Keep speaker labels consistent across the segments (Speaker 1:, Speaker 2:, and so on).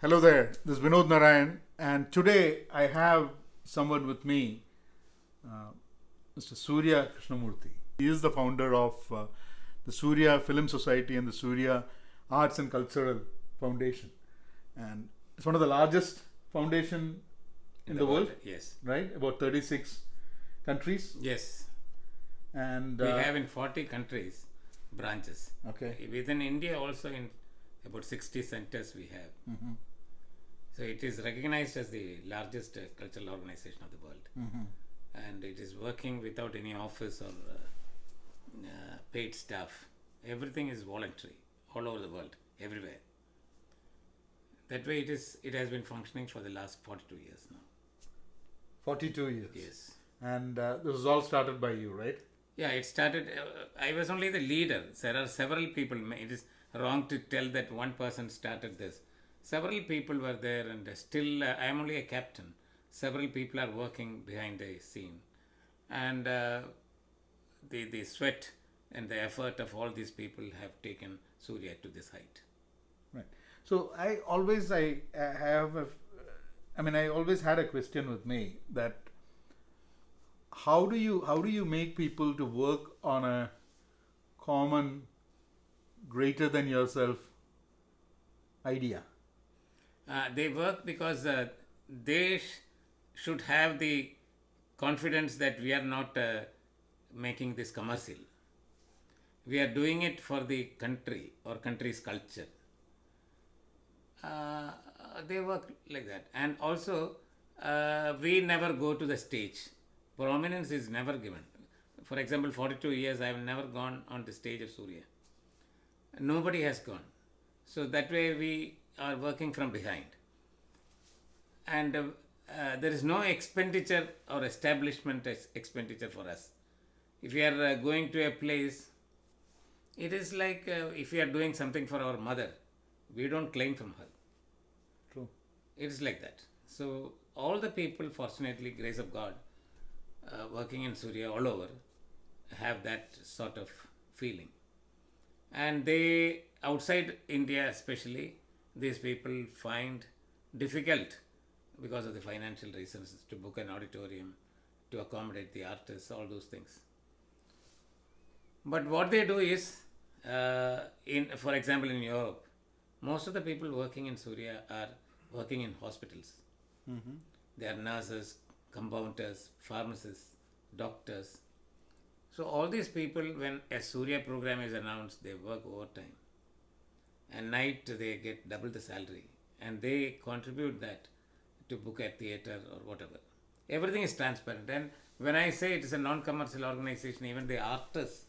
Speaker 1: Hello there, this is Vinod Narayan, and today I have someone with me, uh, Mr. Soorya Krishnamoorthy. He is the founder of the Soorya Film Society and the Soorya Arts and Cultural Foundation, and it's one of the largest foundation in the world,
Speaker 2: Yes.
Speaker 1: right? About 36 countries,
Speaker 2: Yes.
Speaker 1: and
Speaker 2: We have in 40 countries branches.
Speaker 1: okay,
Speaker 2: Within India also in about 60 centers we have. So it is recognized as the largest cultural organization of the world. And it is working without any office or paid staff. Everything is voluntary all over the world, everywhere. That way it has been functioning for the last 42 years now.
Speaker 1: 42 years.
Speaker 2: Yes.
Speaker 1: And this was all started by you, right?
Speaker 2: Yeah, it started. I was only the leader. There are several people. It is wrong to tell that one person started this. Several people were there, and still I am only a captain. Several people are working behind the scene, and the sweat and the effort of all these people have taken Surya to this height.
Speaker 1: Right. So I always had a question with me that how do you make people to work on a common greater than yourself idea?
Speaker 2: They work because they should have the confidence that we are not making this commercial. We are doing it for the country or country's culture. Uh, they work like that. And also, we never go to the stage. Prominence is never given. For example, 42 years I have never gone on the stage of Surya. Nobody has gone. So that way we are working from behind. And there is no expenditure or establishment expenditure for us. If we are going to a place, it is like if we are doing something for our mother, we don't claim from her.
Speaker 1: True.
Speaker 2: It is like that. So all the people, fortunately, grace of God, working in Surya all over, have that sort of feeling. And they, outside India especially, these people find difficult because of the financial reasons to book an auditorium, to accommodate the artists, all those things. But what they do is, for example, in Europe, most of the people working in Surya are working in hospitals. They are nurses, compounders, pharmacists, doctors. So all these people, when a Surya program is announced, they work overtime. And night they get double the salary. And they contribute that to book a theatre or whatever. Everything is transparent. And when I say it is a non-commercial organization, even the artists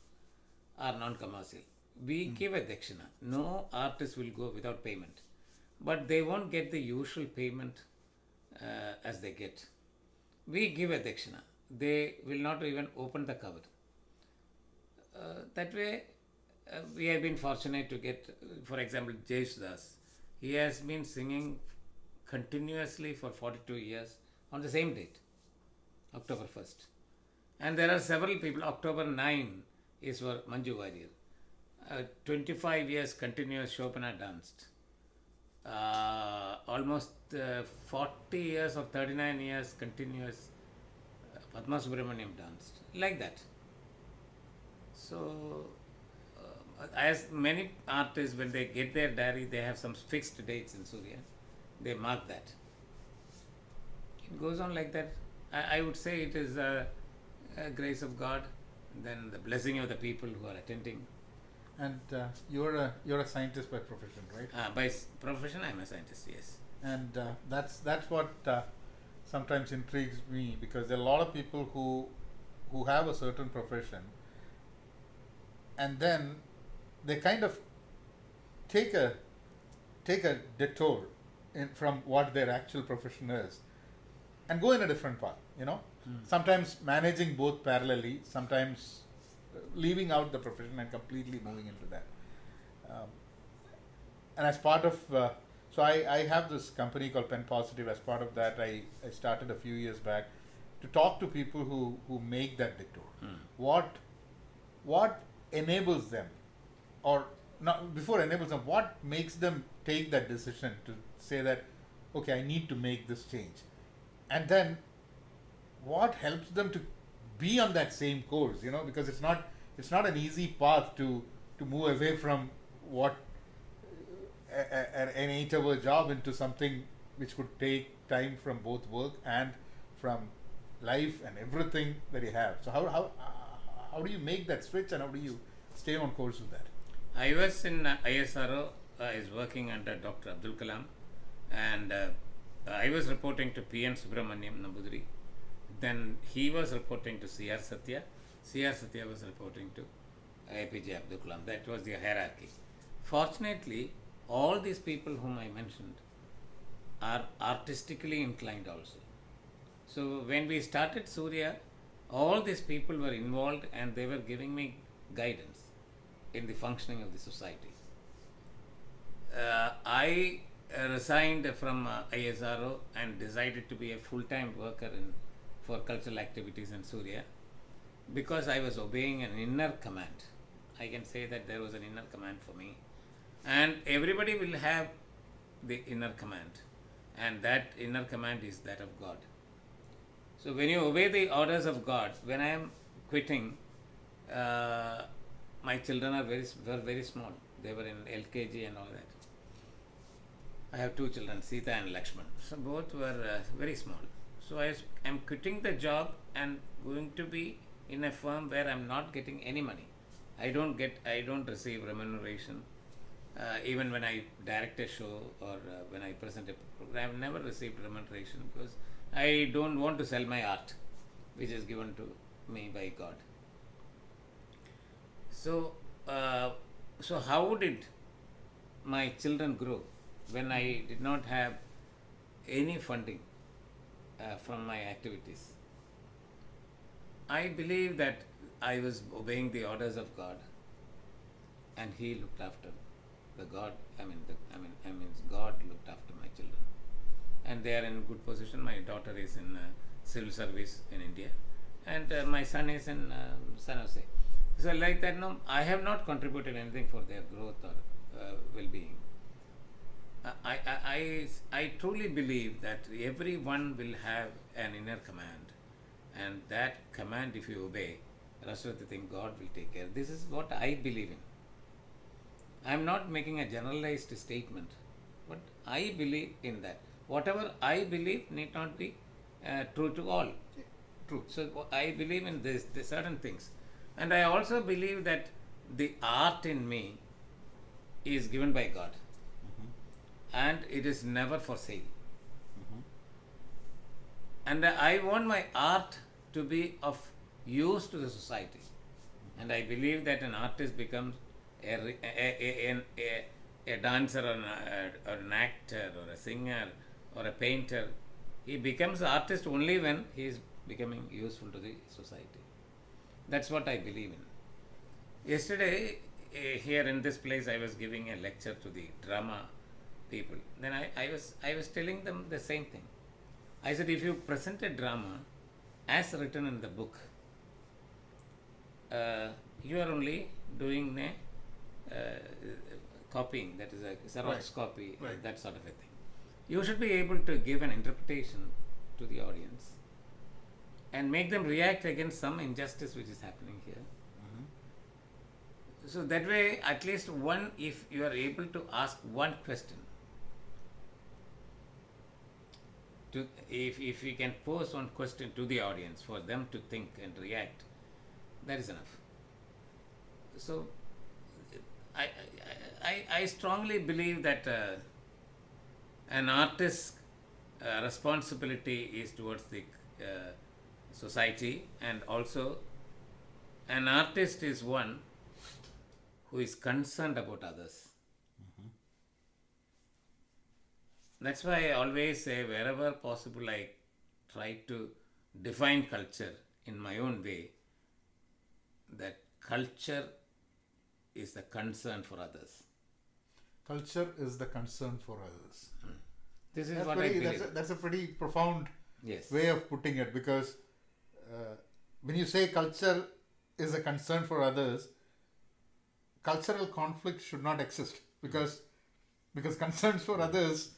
Speaker 2: are non-commercial. We give a dakshina. No artist will go without payment. But they won't get the usual payment as they get. We give a dakshina. They will not even open the cover. That way, we have been fortunate to get, for example, Jesudas. He has been singing continuously for 42 years on the same date, October 1st. And there are several people. October 9 is for Manju Warrior. 25 years continuous Chopin danced. Almost 40 years or 39 years continuous Padma Subramaniam danced. Like that. So, as many artists, when they get their diary, they have some fixed dates in Surya. They mark that. It goes on like that. I would say it is a grace of God, then the blessing of the people who are attending.
Speaker 1: And you're a scientist by profession, right?
Speaker 2: By profession, I am a scientist, yes.
Speaker 1: And that's what sometimes intrigues me, because there are a lot of people who have a certain profession, and then they kind of take a detour from what their actual profession is, and go in a different path. Sometimes managing both parallelly, sometimes leaving out the profession and completely moving into that. And as part of so I have this company called Pen Positive. As part of that, I started a few years back to talk to people who make that detour. What enables them, or not before enables them, what makes them take that decision to say that, okay, I need to make this change, and then what helps them to be on that same course, because it's not an easy path to move away from what an 8-hour job into something which could take time from both work and from life and everything that you have. So how do you make that switch, and how do you stay on course with that?
Speaker 2: I was in ISRO, is working under Dr. Abdul Kalam, and I was reporting to P.N. Subramaniam Nambudiri. Then he was reporting to C.R. Satya. C.R. Satya was reporting to APJ Abdul Kalam. That was the hierarchy. Fortunately, all these people whom I mentioned are artistically inclined also. So when we started Soorya, all these people were involved and they were giving me guidance in the functioning of the society. I resigned from ISRO and decided to be a full-time worker for cultural activities in Soorya because I was obeying an inner command. I can say that there was an inner command for me, and everybody will have the inner command, and that inner command is that of God. So when you obey the orders of God, when I am quitting, my children were very small. They were in LKG and all that. I have 2 children, Sita and Lakshman. So both were very small. So I am quitting the job and going to be in a firm where I am not getting any money. I don't receive remuneration. Even when I direct a show or when I present a program, I have never received remuneration because I don't want to sell my art, which is given to me by God. So, so how did my children grow when I did not have any funding from my activities? I believe that I was obeying the orders of God, and He looked after God looked after my children, and they are in good position. My daughter is in civil service in India, and my son is in San Jose. So like that, no, I have not contributed anything for their growth or well-being. I truly believe that everyone will have an inner command, and that command, if you obey, rest of the thing God will take care. This is what I believe in. I am not making a generalized statement, but I believe in that. Whatever I believe need not be true to all.
Speaker 1: True.
Speaker 2: So I believe in the certain things, and I also believe that the art in me is given by God, and it is never for sale. And I want my art to be of use to the society, and I believe that an artist becomes a dancer or an actor or a singer or a painter. He becomes an artist only when he is becoming useful to the society. That's what I believe in. Yesterday, here in this place, I was giving a lecture to the drama people. Then I was telling them the same thing. I said, if you present a drama as written in the book, you are only doing a copying, that is a Xerox copy, that sort of a thing. You should be able to give an interpretation to the audience and make them react against some injustice which is happening here. So that way, at least one, if you are able to ask one question, if you can pose one question to the audience for them to think and react, that is enough. So I strongly believe that an artist's responsibility is towards the society, and also an artist is one who is concerned about others. That's why I always say, wherever possible, I try to define culture in my own way, that culture is the concern for others.
Speaker 1: Culture is the concern for others.
Speaker 2: This is what I believe.
Speaker 1: That's a pretty profound
Speaker 2: Yes.
Speaker 1: way of putting it, because when you say culture is a concern for others, cultural conflict should not exist, because concerns for others,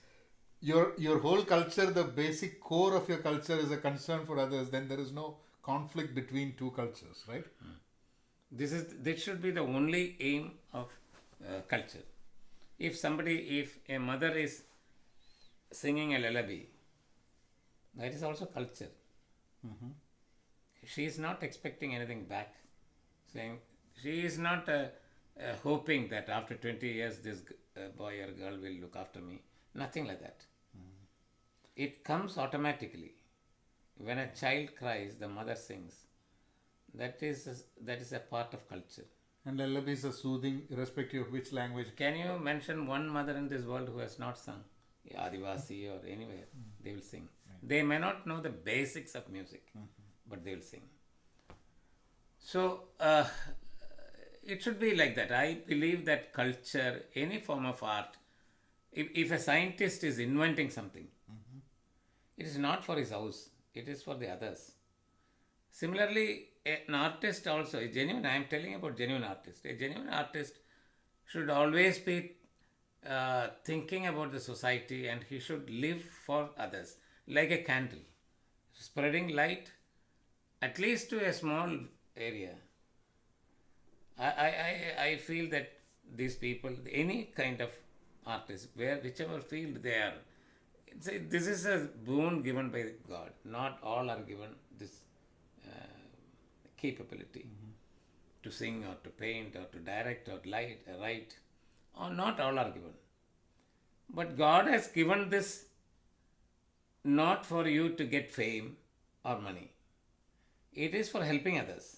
Speaker 1: your whole culture, the basic core of your culture is a concern for others, then there is no conflict between two cultures, right?
Speaker 2: This should be the only aim of culture. If a mother is singing a lullaby, that is also culture. She is not expecting anything back. She is not hoping that after 20 years this boy or girl will look after me. Nothing like that. It comes automatically. When a child cries, the mother sings. That is a part of culture.
Speaker 1: And lullabies are soothing irrespective of which language.
Speaker 2: Can you mention one mother in this world who has not sung? Adivasi or anywhere, they will sing. They may not know the basics of music, but they will sing. So, it should be like that. I believe that culture, any form of art, if a scientist is inventing something, it is not for his house, it is for the others. Similarly, an artist also, I am telling about genuine artist. A genuine artist should always be thinking about the society, and he should live for others, like a candle, spreading light at least to a small area. I feel that these people, any kind of artist, whichever field they are, this is a boon given by God. Not all are given this capability to sing or to paint or to direct or write, or not all are given. But God has given this not for you to get fame or money. It is for helping others.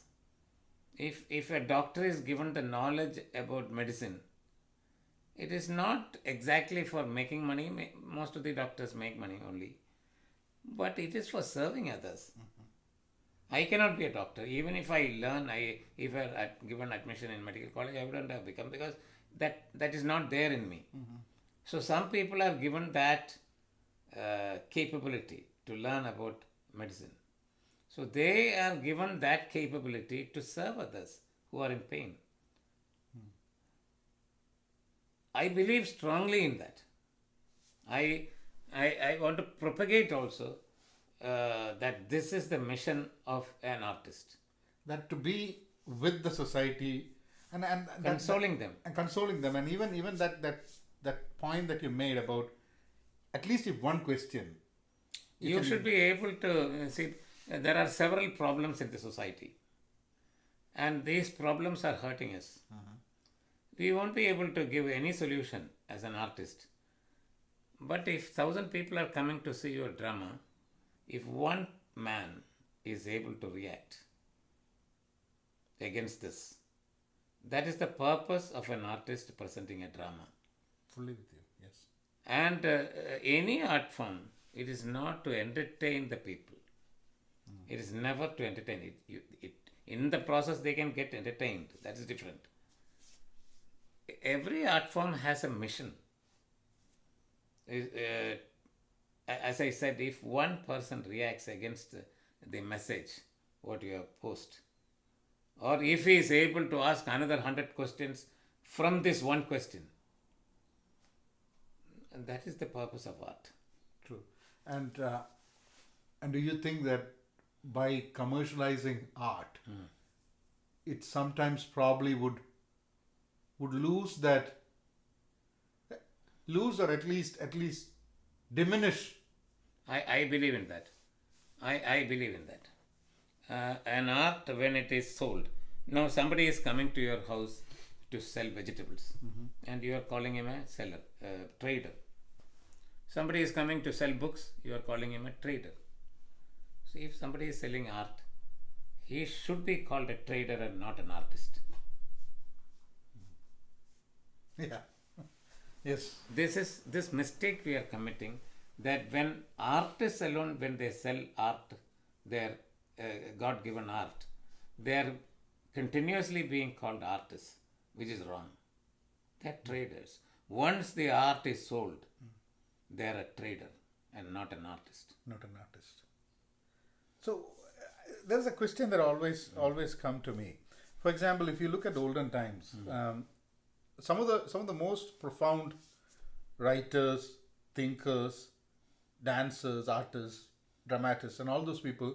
Speaker 2: If a doctor is given the knowledge about medicine, it is not exactly for making money. Most of the doctors make money only. But it is for serving others. I cannot be a doctor. Even if I learn, if I had given admission in medical college, I wouldn't have become, because that is not there in me. So some people are given that capability to learn about medicine. So they are given that capability to serve others who are in pain. I believe strongly in that. I want to propagate also that this is the mission of an artist.
Speaker 1: That to be with the society and
Speaker 2: consoling them.
Speaker 1: And consoling them. And even that point that you made about, at least if one question.
Speaker 2: You should be able to see, there are several problems in the society. And these problems are hurting us. We won't be able to give any solution as an artist. But if 1,000 people are coming to see your drama, if one man is able to react against this, that is the purpose of an artist presenting a drama.
Speaker 1: Fully with you, yes.
Speaker 2: And any art form, it is not to entertain the people. It is never to entertain. In the process, they can get entertained. That is different. Every art form has a mission. As I said, if one person reacts against the message, what you have posted, or if he is able to ask another 100 questions from this one question, that is the purpose of art.
Speaker 1: True. And do you think that by commercializing art, it sometimes probably would lose or at least diminish?
Speaker 2: I believe in that. I believe in that. An art, when it is sold, now somebody is coming to your house to sell vegetables, and you are calling him a seller, trader. Somebody is coming to sell books, you are calling him a trader. So if somebody is selling art, he should be called a trader and not an artist.
Speaker 1: Yeah. Yes.
Speaker 2: This mistake we are committing, that when artists alone, when they sell art, their God-given art, they are continuously being called artists, which is wrong. They are traders. Once the art is sold, they are a trader and not an artist.
Speaker 1: Not an artist. So there's a question that always come to me. For example, if you look at olden times, some of the most profound writers, thinkers, dancers, artists, dramatists, and all those people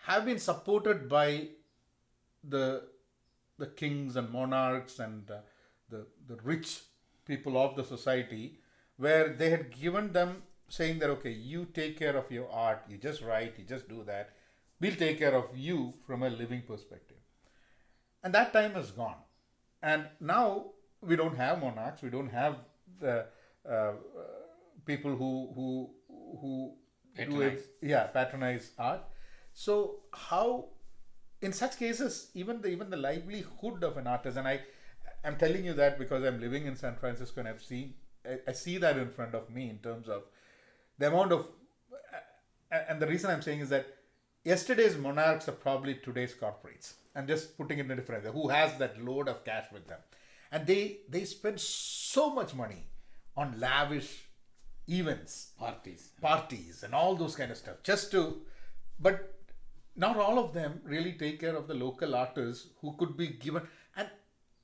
Speaker 1: have been supported by the the kings and monarchs and the rich people of the society, where they had given them, saying that okay, you take care of your art, you just write, you just do that, we'll take care of you from a living perspective. And that time is gone. And now we don't have monarchs, we don't have the uh, people who do
Speaker 2: Patronize.
Speaker 1: it, yeah, patronize art. So how, in such cases, even the livelihood of an artist, and I'm telling you that because I'm living in San Francisco and I see that in front of me in terms of the amount of, and the reason I'm saying is that yesterday's monarchs are probably today's corporates. I'm just putting it in a different way. Who has that load of cash with them, and they spend so much money on lavish events,
Speaker 2: Parties.
Speaker 1: parties, and all those kind of stuff, just to, but not all of them really take care of the local artists who could be given, and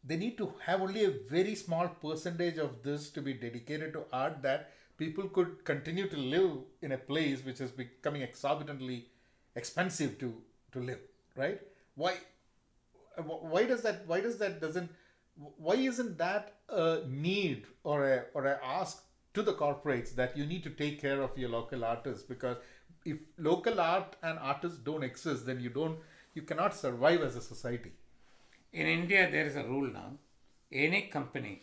Speaker 1: they need to have only a very small percentage of this to be dedicated to art, that people could continue to live in a place which is becoming exorbitantly expensive to live, right? Why doesn't, why isn't that a need or a ask to the corporates, that you need to take care of your local artists? Because if local art and artists don't exist, then you cannot survive as a society.
Speaker 2: In India, there is a rule now. Any company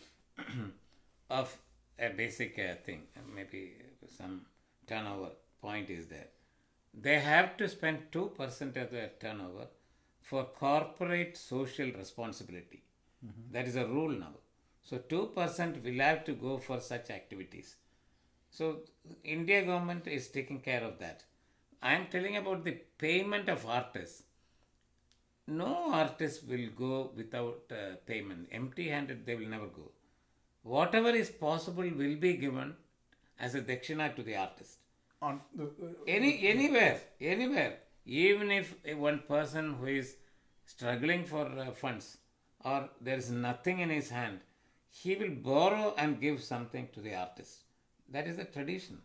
Speaker 2: of a basic thing, maybe some turnover point is there, they have to spend 2% of their turnover for corporate social responsibility. That is a rule now. So 2% will have to go for such activities. So India government is taking care of that. I am telling about the payment of artists. No artist will go without payment. Empty handed, they will never go. Whatever is possible will be given as a dakshina to the artist.
Speaker 1: On the
Speaker 2: Anywhere. Even if one person who is struggling for funds, or there is nothing in his hand, he will borrow and give something to the artist. That is the tradition.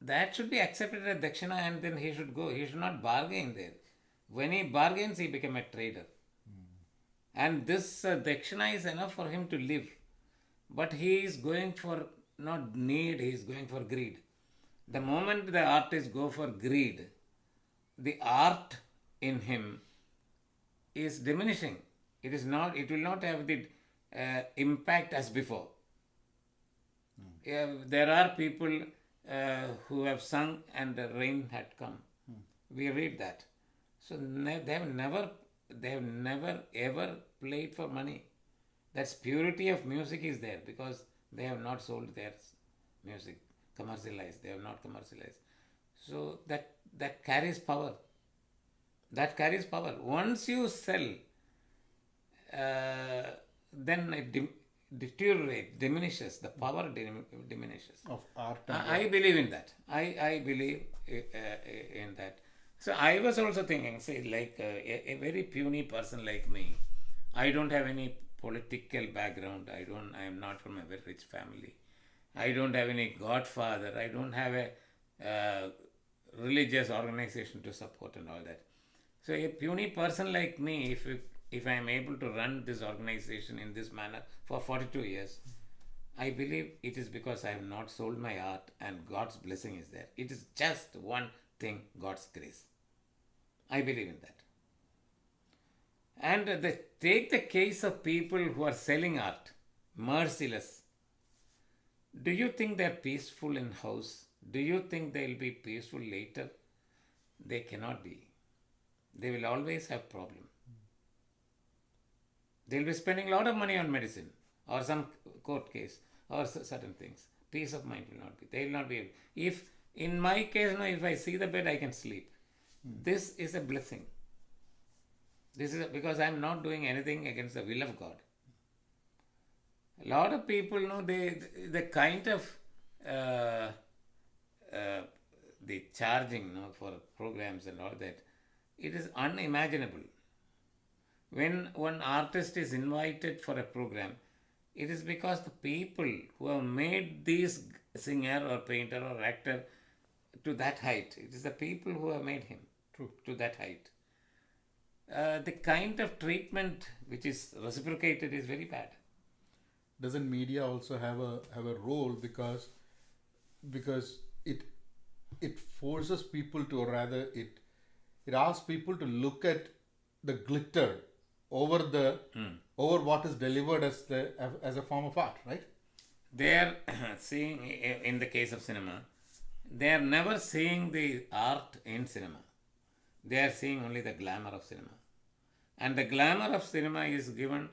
Speaker 2: That should be accepted as dakshina, and then he should go. He should not bargain there. When he bargains, he become a trader. And this dakshina is enough for him to live. But he is going for not need, he is going for greed. The moment the artist go for greed, the art in him is diminishing. It will not have the impact as before. There are people who have sung and the rain had come. We read that. So they have never ever played for money. That's purity of music is there, because they have not sold their music, commercialized. They have not commercialized. So that carries power. That carries power. Once you sell, then it deteriorates, diminishes. The power diminishes.
Speaker 1: of art and
Speaker 2: I believe in that. I believe in that. So I was also thinking, say, like a very puny person like me, I don't have any political background. I am not from a very rich family. I don't have any godfather. I don't have a religious organization to support and all that. So a puny person like me, if I am able to run this organization in this manner for 42 years, I believe it is because I have not sold my art and God's blessing is there. It is just one thing, God's grace. I believe in that. And take the case of people who are selling art, merciless. Do you think they're peaceful in house? Do you think they'll be peaceful later? They cannot be. They will always have problem. They'll be spending a lot of money on medicine or some court case or certain things. Peace of mind will not be. They will not be able. If in my case, if I see the bed, I can sleep. This is a blessing. This is because I am not doing anything against the will of God. A lot of people know the kind of the charging for programs and all that. It is unimaginable. When one artist is invited for a program, it is because the people who have made this singer or painter or actor to that height, it is the people who have made him
Speaker 1: True.
Speaker 2: to that height. The kind of treatment which is reciprocated is very bad.
Speaker 1: Doesn't media also have a role, because it forces people to, or rather it asks people to look at the glitter over the over what is delivered as a form of art, right?
Speaker 2: They are seeing, in the case of cinema, they are never seeing the art in cinema. They are seeing only the glamour of cinema. And the glamour of cinema is given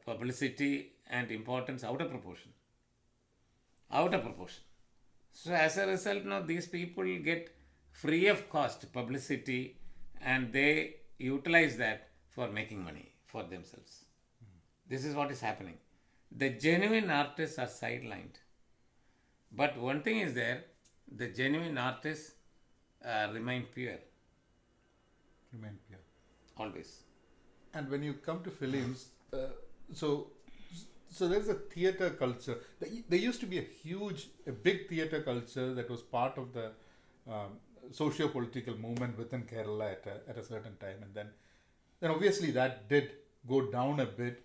Speaker 2: publicity and importance out of proportion. Out of proportion. So as a result, now these people get free of cost publicity, and they utilize that for making money for themselves. This is what is happening. The genuine artists are sidelined. But one thing is there, the genuine artists remain pure,
Speaker 1: Remain pure.
Speaker 2: always.
Speaker 1: And when you come to films, so there's a theater culture. There used to be a big theater culture that was part of the socio-political movement within Kerala at a certain time, and then obviously that did go down a bit.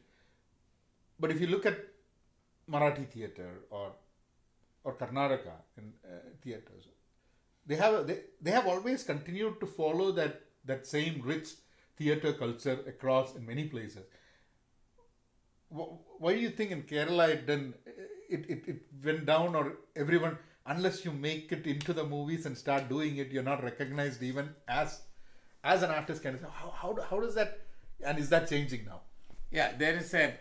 Speaker 1: But if you look at Marathi theater or Karnataka in theaters, they have always continued to follow that same rich theater culture across in many places. Why do you think in Kerala it went down, or everyone, unless you make it into the movies and start doing it, you're not recognized even as an artist? Kind of how does that, and is that changing now?
Speaker 2: Yeah, there is a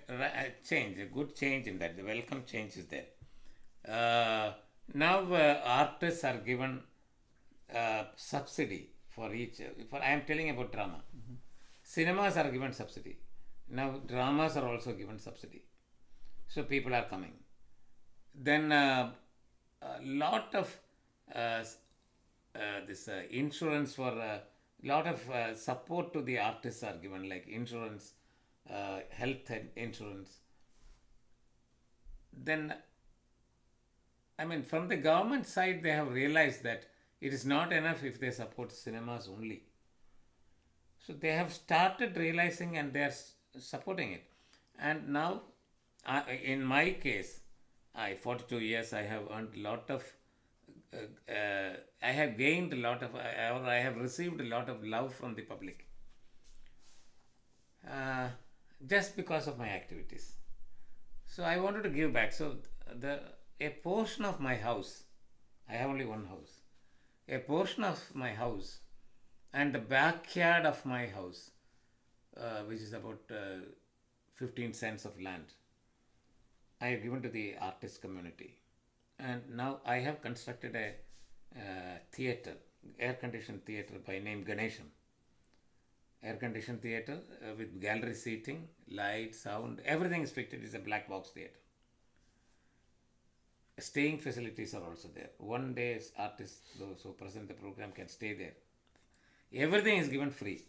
Speaker 2: change, a good change in that. The welcome change is there. Now artists are given subsidy for each. I am telling about drama. Cinemas are given subsidy. Now dramas are also given subsidy. So people are coming. Then a lot of this insurance for lot of support to the artists are given, like insurance, health insurance. Then, I mean, from the government side, they have realized that it is not enough if they support cinemas only. So they have started realizing, and they are supporting it. And now, in my case, 42 years, I have earned a lot of, I have gained a lot of, or I have received a lot of love from the public. Just because of my activities. So I wanted to give back. So a portion of my house, I have only one house, a portion of my house and the backyard of my house, which is about 15 cents of land, I have given to the artist community. And now I have constructed a theatre, air-conditioned theatre by name Ganesham. Air-conditioned theatre with gallery seating, light, sound, everything is fitted. It's a black box theatre. Staying facilities are also there. One day artists, those who present the program, can stay there. Everything is given free.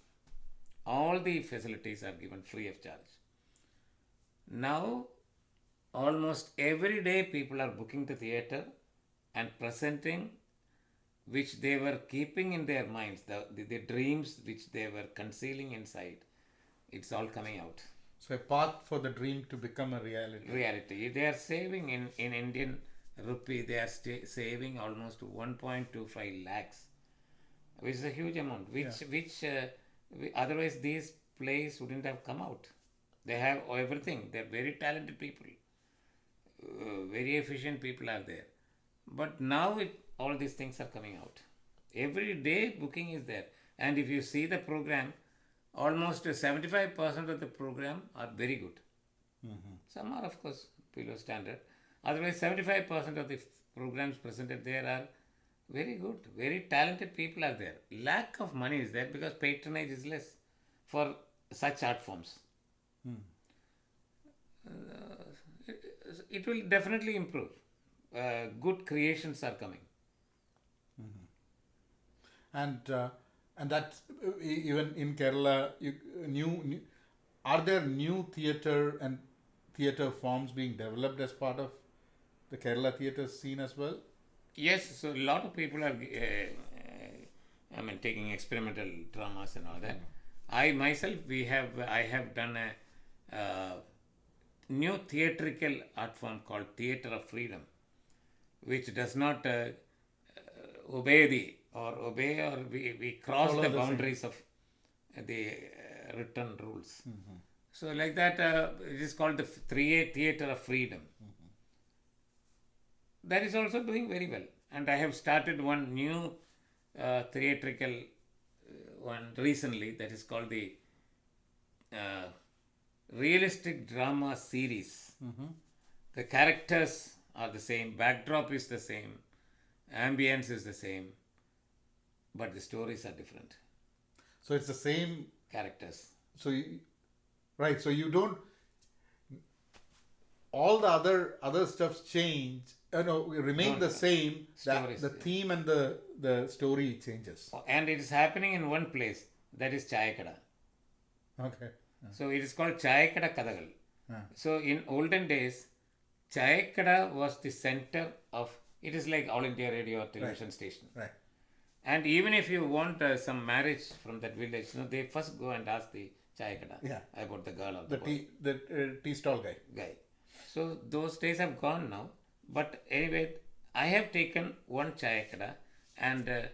Speaker 2: All the facilities are given free of charge. Now, almost every day people are booking the theatre and presenting which they were keeping in their minds, the dreams which they were concealing inside. It's all coming out.
Speaker 1: So a path for the dream to become a reality.
Speaker 2: Reality. They are saving in Indian rupee, they are saving almost 1.25 lakhs, which is a huge amount, which otherwise these plays wouldn't have come out. They have everything. They are very talented people. Very efficient people are there. But now all these things are coming out. Every day booking is there. And if you see the program, almost 75% of the program are very good. Some are, of course, below standard. Otherwise, 75% of the programs presented there are very good. Very talented people are there. Lack of money is there because patronage is less for such art forms. It will definitely improve. Good creations are coming.
Speaker 1: And And that's even in Kerala. New, are there new theatre and theatre forms being developed as part of the Kerala theatre scene as well?
Speaker 2: Yes, so a lot of people are, I mean, taking experimental dramas and all that. I myself, I have done a new theatrical art form called Theatre of Freedom, which does not obey or we cross
Speaker 1: Follow
Speaker 2: the
Speaker 1: the same.
Speaker 2: boundaries of the written rules. So like that, it is called the Theatre of Freedom. That is also doing very well. And I have started one new theatrical one recently that is called the realistic drama series. The characters are the same, backdrop is the same, ambience is the same, but the stories are different.
Speaker 1: So it's the same.
Speaker 2: Characters.
Speaker 1: So right. So you don't. All the other stuffs change. No, remain the same.
Speaker 2: Stories,
Speaker 1: The theme and the story changes.
Speaker 2: And it is happening in one place, that is Chayakada.
Speaker 1: Okay.
Speaker 2: So it is called Chayakada Kadagal. So in olden days, Chayakada was the center of, it is like All India Radio or television station.
Speaker 1: Right.
Speaker 2: And even if you want some marriage from that village, they first go and ask the Chayakada about the girl or the boy.
Speaker 1: The tea stall guy.
Speaker 2: So those days have gone now. But anyway, I have taken one Chayakada and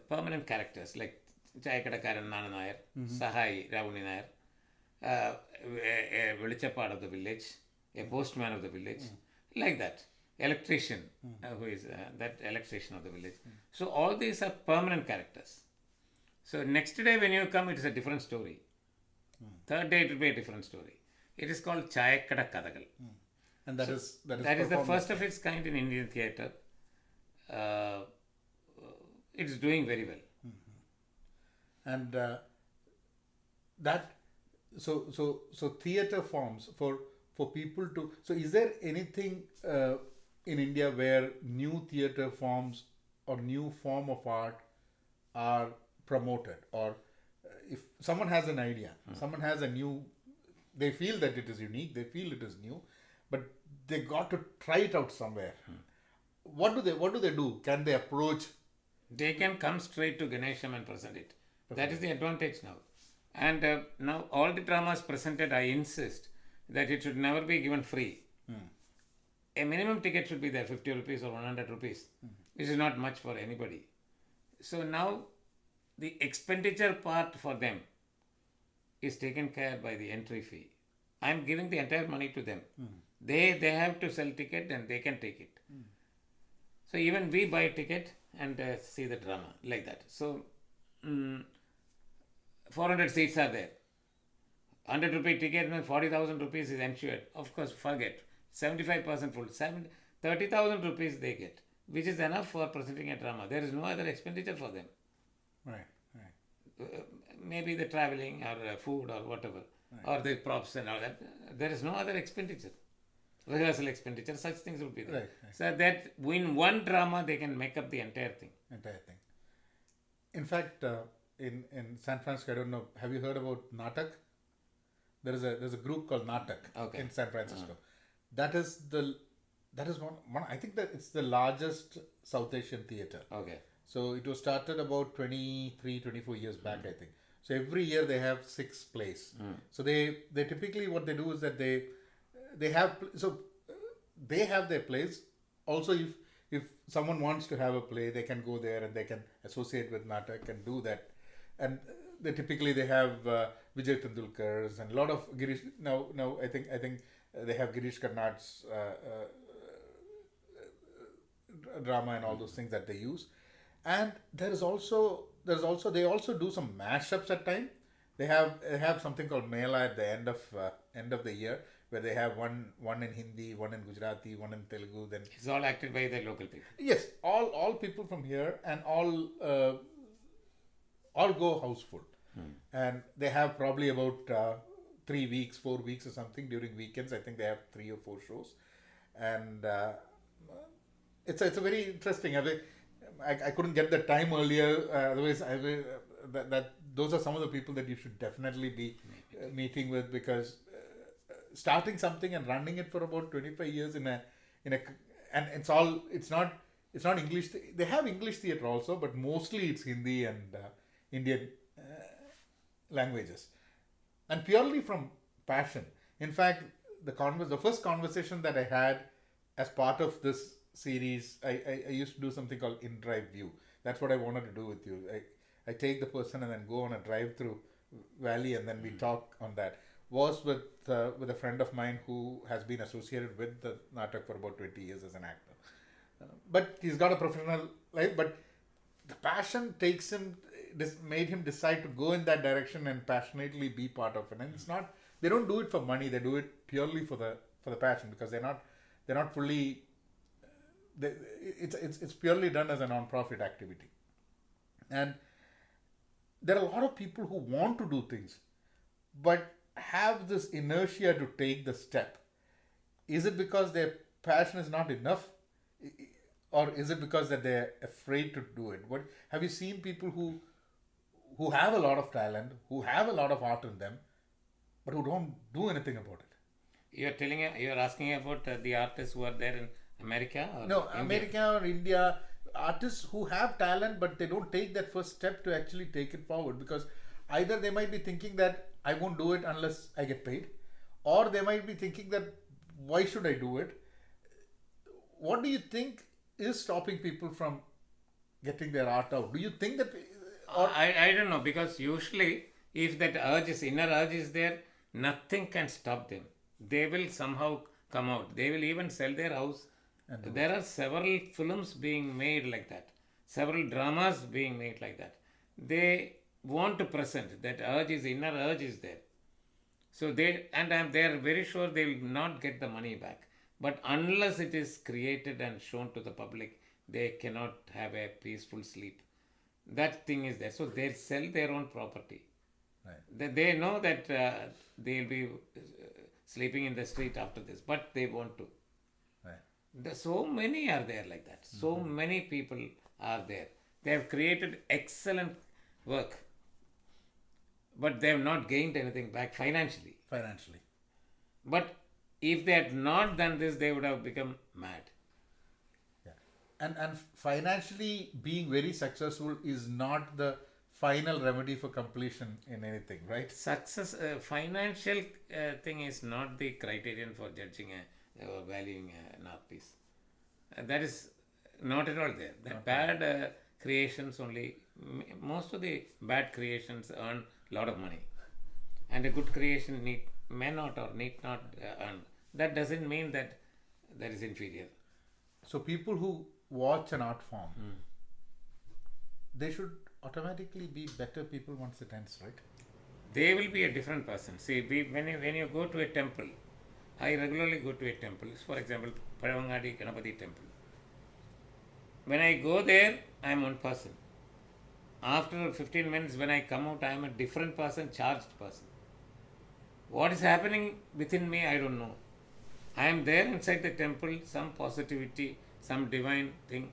Speaker 2: permanent characters like Chayakada Karan Nana Nair, Sahai Ravuni Nair, a Velichapad of the village, a postman of the village, like that. Electrician, who is that electrician of the village. So all these are permanent characters. So next day when you come, it is a different story. Third day it will be a different story. It is called Chayakada Kadagal.
Speaker 1: And that is
Speaker 2: the first of its kind in Indian theatre. It is doing very well.
Speaker 1: And that so theatre forms for people to. So is there anything in India where new theatre forms or new form of art are promoted, or if someone has an idea, someone has a new, they feel that it is unique, they feel it is new, but they got to try it out somewhere. What do they do? Can they approach?
Speaker 2: They can come straight to Ganesham and present it. That is the advantage now. And now all the dramas presented, I insist that it should never be given free. A minimum ticket should be there, 50 rupees or 100 rupees, which is not much for anybody. So now the expenditure part for them is taken care by the entry fee. I am giving the entire money to them. They have to sell ticket and they can take it. So even we buy a ticket and see the drama like that. So 400 seats are there. 100 rupee ticket means 40,000 rupees is ensured. Of course, forget. 75% full. 30,000 rupees they get, which is enough for presenting a drama. There is no other expenditure for them.
Speaker 1: Right.
Speaker 2: Maybe the traveling or food or whatever, or the props and all that. There is no other expenditure. Rehearsal expenditure, such things will be there.
Speaker 1: Right.
Speaker 2: So that in one drama they can make up the entire thing.
Speaker 1: In fact, in San Francisco, I don't know, have you heard about Natak? There's a group called Natak in San Francisco. That is one. I think that it's the largest South Asian theatre.
Speaker 2: Okay.
Speaker 1: So it was started about 24 years back, I think. So every year they have 6 plays. So they typically, what they do is that they have their plays. Also, if someone wants to have a play, they can go there and they can associate with Natak and do that. And they have Vijay Tendulkar's and a lot of Girish. Now I think they have Girish Karnad's drama and all those things that they use. And they also do some mashups at time. They have something called Mela at the end of the year, where they have one in Hindi, one in Gujarati, one in Telugu. Then
Speaker 2: it's all acted by the local people.
Speaker 1: Yes, all people from here, and all go houseful. And they have probably about 3 weeks, 4 weeks or something during weekends. I think they have 3 or 4 shows, and it's a very interesting. I couldn't get the time earlier. Otherwise, that those are some of the people that you should definitely be meeting with, because starting something and running it for about 25 years in a and it's not English. They have English theatre also, but mostly it's Hindi and Indian languages, and purely from passion. In fact, the first conversation that I had as part of this series, I used to do something called in drive view. That's what I wanted to do with you. I take the person and then go on a drive through valley, and then we talk on that. Was with a friend of mine who has been associated with the Natak for about 20 years as an actor. But he's got a professional life, but the passion takes him, made him decide to go in that direction and passionately be part of it. And it's not, they don't do it for money, they do it purely for the passion, because they're not fully, it's purely done as a non-profit activity. And there are a lot of people who want to do things but have this inertia to take the step. Is it because their passion is not enough, or is it because that they're afraid to do it? What have you seen people who have a lot of talent, who have a lot of art in them, but who don't do anything about it?
Speaker 2: You're asking about the artists who are there in America or
Speaker 1: No,
Speaker 2: India?
Speaker 1: America or India, artists who have talent but they don't take that first step to actually take it forward, because either they might be thinking that I won't do it unless I get paid, or they might be thinking that why should I do it? What do you think is stopping people from getting their art out? Do you think that, or
Speaker 2: I don't know, because usually if that inner urge is there, nothing can stop them. They will somehow come out. They will even sell their house. There are several films being made like that, several dramas being made like that. They want to present that inner urge is there. So they are very sure they will not get the money back. But unless it is created and shown to the public, they cannot have a peaceful sleep. That thing is there. So they sell their own property.
Speaker 1: right.
Speaker 2: They know that they'll be sleeping in the street after this, but they want to.
Speaker 1: Right.
Speaker 2: So many are there like that. So many people are there. They have created excellent work, but they have not gained anything back financially. But if they had not done this, they would have become mad.
Speaker 1: Yeah. And financially being very successful is not the final remedy for completion in anything, right?
Speaker 2: Success, financial thing is not the criterion for judging or valuing an art piece. That is not at all there. The bad creations only, most of the bad creations earn a lot of money. And a good creation may not or need not earn. That doesn't mean that is inferior.
Speaker 1: So people who watch an art form, they should automatically be better people once it ends, right?
Speaker 2: They will be a different person. See, when you go to a temple, I regularly go to a temple. For example, Paravangadi Ganapati temple. When I go there, I am one person. After 15 minutes, when I come out, I am a different person, charged person. What is happening within me, I don't know. I am there inside the temple, some positivity, some divine thing.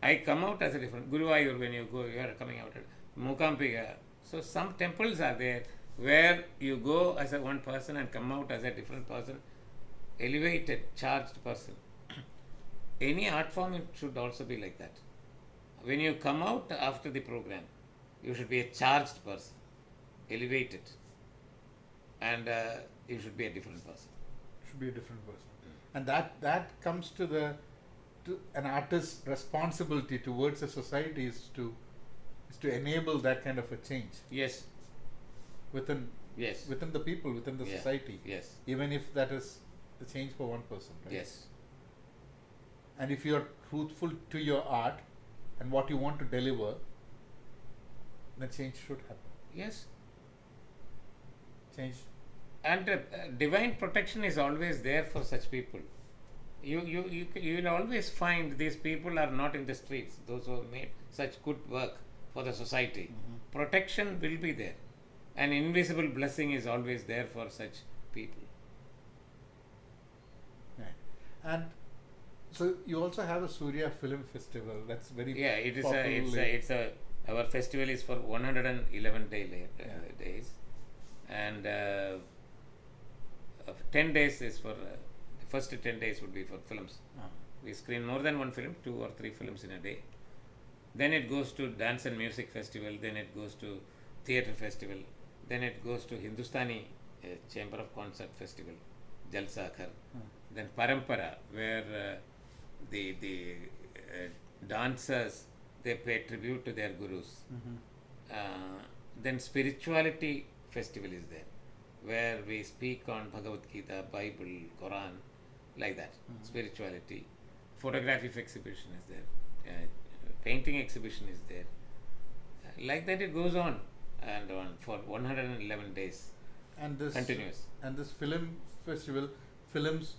Speaker 2: I come out as a different Guruvayur. When you go, you are coming out at Mukampiga. So some temples are there where you go as a one person and come out as a different person, elevated, charged person. Any art form should also be like that. When you come out after the program, you should be a charged person, elevated, and you should be a different person.
Speaker 1: Should be a different person. And that comes to an artist's responsibility towards a society is to enable that kind of a change.
Speaker 2: Yes.
Speaker 1: Within the people, within the society.
Speaker 2: Yes.
Speaker 1: Even if that is the change for one person. Right?
Speaker 2: Yes.
Speaker 1: And if you are truthful to your art and what you want to deliver, then change should happen.
Speaker 2: Yes.
Speaker 1: Change.
Speaker 2: And divine protection is always there for such people. You will always find these people are not in the streets, those who have made such good work for the society. Protection will be there. An invisible blessing is always there for such people.
Speaker 1: Right. And So you also have a Soorya Film Festival. That's very
Speaker 2: Yeah, it is
Speaker 1: popularly.
Speaker 2: our festival is for 111
Speaker 1: Yeah.
Speaker 2: days, and 10 days is for the first 10 days would be for films.
Speaker 1: Ah.
Speaker 2: We screen more than one film, 2 or 3 films in a day. Then it goes to dance and music festival. Then it goes to theatre festival. Then it goes to Hindustani Chamber of Concert Festival, Jalsakhar. Then Parampara, where the dancers they pay tribute to their gurus. Then spirituality festival is there, where we speak on Bhagavad Gita, Bible, Quran, like that. Spirituality. Photography exhibition is there. Painting exhibition is there. Like that it goes on and on for 111 days.
Speaker 1: And this
Speaker 2: Continuous.
Speaker 1: And this film festival, films,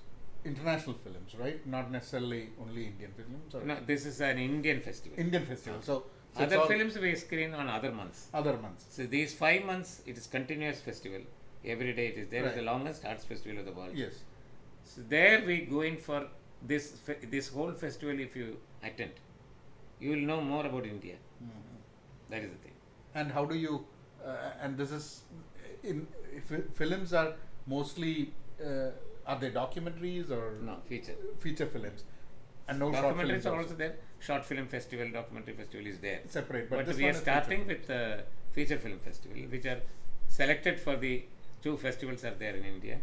Speaker 1: international films, right? Not necessarily only Indian films. Or
Speaker 2: No, this is an Indian festival.
Speaker 1: Indian festival. So it's
Speaker 2: Other
Speaker 1: all
Speaker 2: films we screen on other months.
Speaker 1: other months.
Speaker 2: So these 5 months it is continuous festival. Every day it is there. It's the
Speaker 1: Right.
Speaker 2: longest arts festival of the world.
Speaker 1: Yes.
Speaker 2: So there we go in for this whole festival. If you attend, you will know more about India. That is the thing.
Speaker 1: And how do you? And this is in films are mostly are they documentaries or
Speaker 2: No, feature.
Speaker 1: feature films, and no short
Speaker 2: Documentaries
Speaker 1: films
Speaker 2: are also there. Short film festival, documentary festival is there.
Speaker 1: separate. But,
Speaker 2: But
Speaker 1: this
Speaker 2: we
Speaker 1: one
Speaker 2: are
Speaker 1: is
Speaker 2: starting
Speaker 1: feature.
Speaker 2: with feature film festival, which are selected for the 2 festivals are there in India,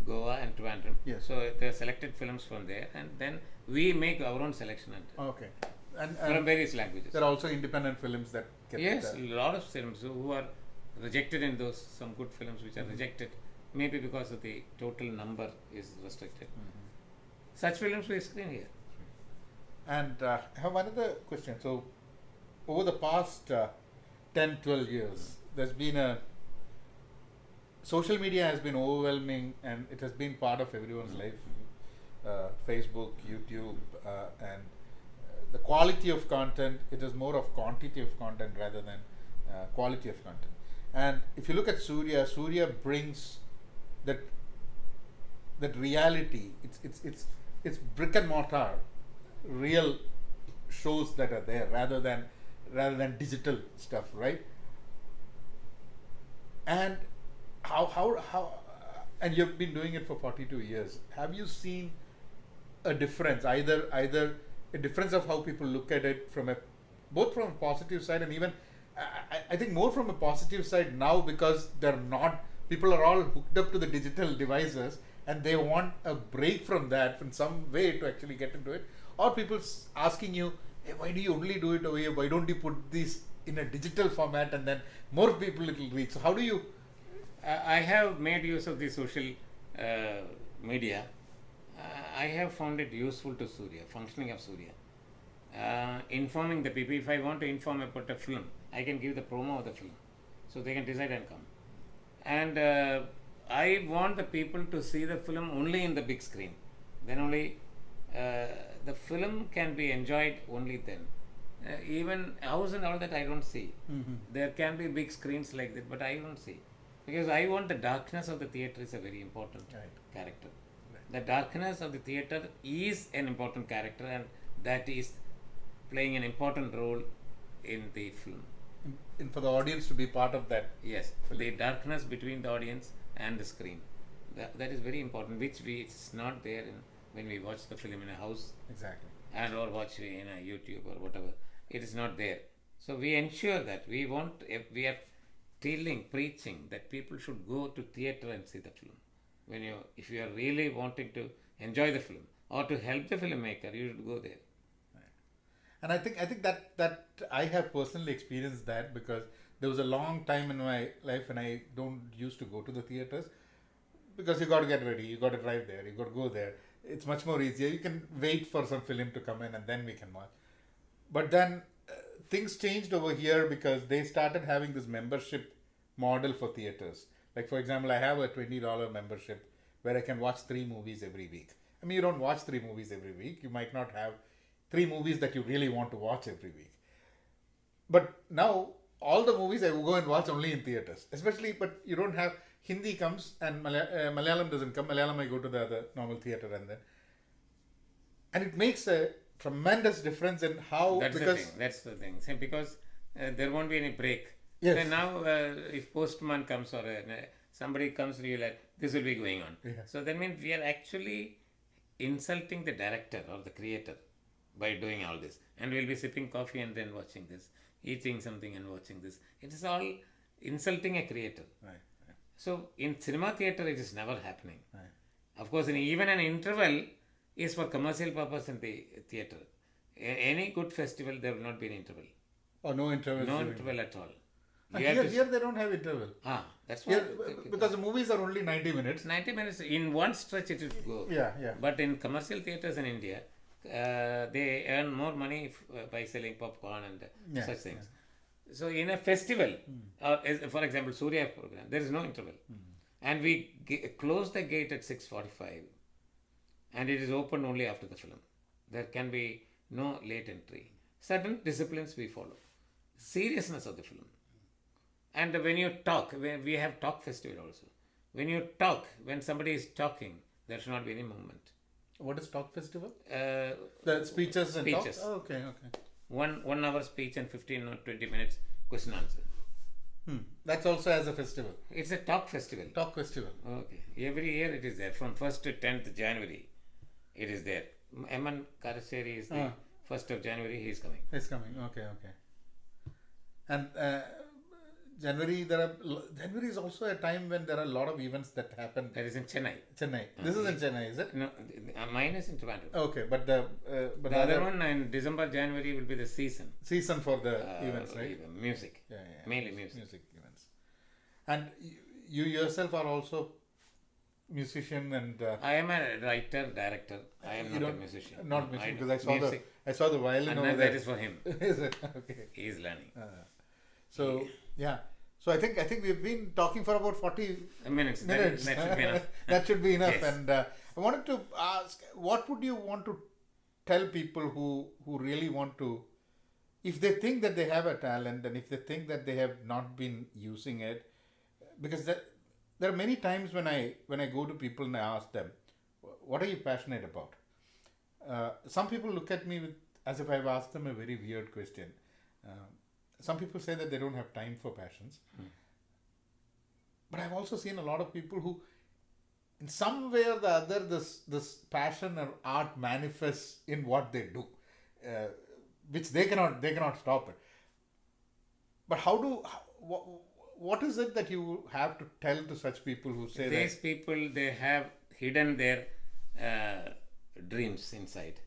Speaker 2: Goa and Trivandrum.
Speaker 1: Yes.
Speaker 2: So there are selected films from there, and then we make our own selection
Speaker 1: Okay. And
Speaker 2: from various languages.
Speaker 1: there are also independent films that get
Speaker 2: Yes, a lot of films who are rejected in those, some good films which are rejected, maybe because of the total number is restricted. Such films we screen here.
Speaker 1: And I have another question. So, over the past 10, 12 years, there's been a social media has been overwhelming and it has been part of everyone's life. Facebook, YouTube, and the quality of content, it is more of quantity of content rather than quality of content. And if you look at Soorya brings that reality. It's brick and mortar, real shows that are there rather than digital stuff, right? And how and you've been doing it for 42 years. Have you seen a difference, either a difference of how people look at it both from a positive side and even I think more from a positive side now, because people are all hooked up to the digital devices and they want a break from that in some way to actually get into it, or people asking you, hey, why do you only do it over here, why don't you put this in a digital format and then more people it will reach? So how do you
Speaker 2: I have made use of the social media. I have found it useful to Soorya, functioning of Soorya. Informing the people. If I want to inform about a film, I can give the promo of the film, so they can decide and come. And I want the people to see the film only in the big screen. Then only the film can be enjoyed only then. Even house and all that I don't see. There can be big screens like that, but I don't see. Because I want the darkness of the theatre is a very important character. The darkness of the theatre is an important character, and that is playing an important role in the film.
Speaker 1: for the audience to be part of that?
Speaker 2: Yes, the darkness between the audience and the screen. That is very important, which it's not there when we watch the film in a house
Speaker 1: Exactly.
Speaker 2: and or watch in a YouTube or whatever. It is not there. So we ensure that we are preaching that people should go to theatre and see the film. If you are really wanting to enjoy the film or to help the filmmaker, you should go there.
Speaker 1: And I think that I have personally experienced that, because there was a long time in my life when I don't used to go to the theaters, because you got to get ready, you got to drive there, you got to go there. It's much more easier. You can wait for some film to come in and then we can watch. But then things changed over here, because they started having this membership model for theaters. Like, for example, I have a $20 membership where I can watch 3 movies every week. I mean, you don't watch 3 movies every week. You might not have 3 movies that you really want to watch every week. But now, all the movies I will go and watch only in theaters. Especially, but you don't have, Hindi comes and Malayalam doesn't come. Malayalam I go to the other normal theater and then. And it makes a tremendous difference in how,
Speaker 2: That's the
Speaker 1: because
Speaker 2: thing. That's the thing. See, because there won't be any break.
Speaker 1: Yes.
Speaker 2: So now, if postman comes or somebody comes to you like this will be going on.
Speaker 1: Yeah.
Speaker 2: So that means we are actually insulting the director or the creator by doing all this, and we'll be sipping coffee and then watching this, eating something and watching this. It is all insulting a creator.
Speaker 1: right, right,
Speaker 2: So in cinema theater, it is never happening.
Speaker 1: right.
Speaker 2: Of course, even an interval is for commercial purpose in the theater. Any good festival, there will not be an interval.
Speaker 1: Or no interval.
Speaker 2: No interval at all.
Speaker 1: And
Speaker 2: You have to-
Speaker 1: here they don't have interval.
Speaker 2: That's
Speaker 1: Here,
Speaker 2: what.
Speaker 1: because the movies are only 90 minutes.
Speaker 2: 90 minutes in one stretch it will go.
Speaker 1: Yeah, yeah.
Speaker 2: But in commercial theaters in India, they earn more money by selling popcorn and
Speaker 1: Yeah,
Speaker 2: such things. So in a festival, for example, Soorya program, there is no interval, and we close the gate at 6:45, and it is open only after the film. There can be no late entry. Certain disciplines we follow. Seriousness of the film. And when you talk, we have talk festival also. When you talk, when somebody is talking, there should not be any movement.
Speaker 1: What is Talk Festival?
Speaker 2: Uh,
Speaker 1: The speeches and
Speaker 2: Speeches.
Speaker 1: talks? Oh, okay, okay.
Speaker 2: 1 hour speech and 15 or 20 minutes question answer.
Speaker 1: That's also as a festival.
Speaker 2: It's a talk festival.
Speaker 1: Talk Festival.
Speaker 2: Okay. Every year it is there. From 1st to 10th January, it is there. Eman Karaseri is the 1st of January, he is coming.
Speaker 1: It's coming. Okay, okay. And January is also a time when there are a lot of events that happen.
Speaker 2: That is in Chennai.
Speaker 1: Chennai. This is in Chennai, is it?
Speaker 2: No, mine is in Trivandrum.
Speaker 1: Okay, but
Speaker 2: The other one in December, January will be the season.
Speaker 1: season for the events, right?
Speaker 2: Music.
Speaker 1: Yeah.
Speaker 2: Mainly music.
Speaker 1: Music events. And you yourself are also musician and
Speaker 2: I am a writer, director. I am
Speaker 1: you
Speaker 2: not a
Speaker 1: don't-
Speaker 2: musician.
Speaker 1: not
Speaker 2: No,
Speaker 1: musician,
Speaker 2: do
Speaker 1: because
Speaker 2: music.
Speaker 1: I saw the violin
Speaker 2: And
Speaker 1: over
Speaker 2: that
Speaker 1: there.
Speaker 2: is for him.
Speaker 1: Is it? Okay.
Speaker 2: He is learning.
Speaker 1: So yeah. So I think we've been talking for about 40
Speaker 2: Minutes.
Speaker 1: minutes.
Speaker 2: That should be enough.
Speaker 1: That should be enough.
Speaker 2: Yes.
Speaker 1: And I wanted to ask, what would you want to tell people who really want to, if they think that they have a talent and if they think that they have not been using it, because there are many times when I go to people and I ask them, what are you passionate about? Some people look at me as if I've asked them a very weird question. Some people say that they don't have time for passions. But I've also seen a lot of people who, in some way or the other, this passion or art manifests in what they do, which they cannot stop it. But what is it that you have to tell to such people who say
Speaker 2: These people, they have hidden their dreams inside.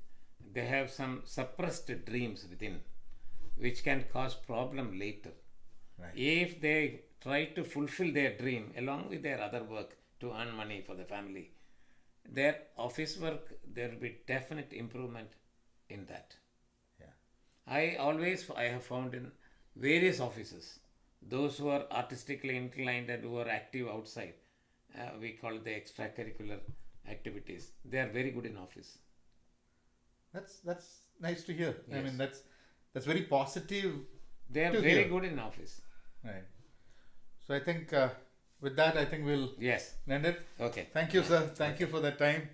Speaker 2: They have some suppressed dreams within, which can cause problem later.
Speaker 1: Right.
Speaker 2: If they try to fulfill their dream along with their other work to earn money for the family, their office work, there will be definite improvement in that.
Speaker 1: Yeah.
Speaker 2: I have found in various offices, those who are artistically inclined and who are active outside, we call it the extracurricular activities. They are very good in office.
Speaker 1: That's nice to hear. I
Speaker 2: Yes.
Speaker 1: mean, that's very positive.
Speaker 2: They are
Speaker 1: to
Speaker 2: very
Speaker 1: hear.
Speaker 2: good in office.
Speaker 1: Right. So I think with that, I think we'll
Speaker 2: Yes.
Speaker 1: end it.
Speaker 2: Okay.
Speaker 1: Thank you, sir. Thank you for the time.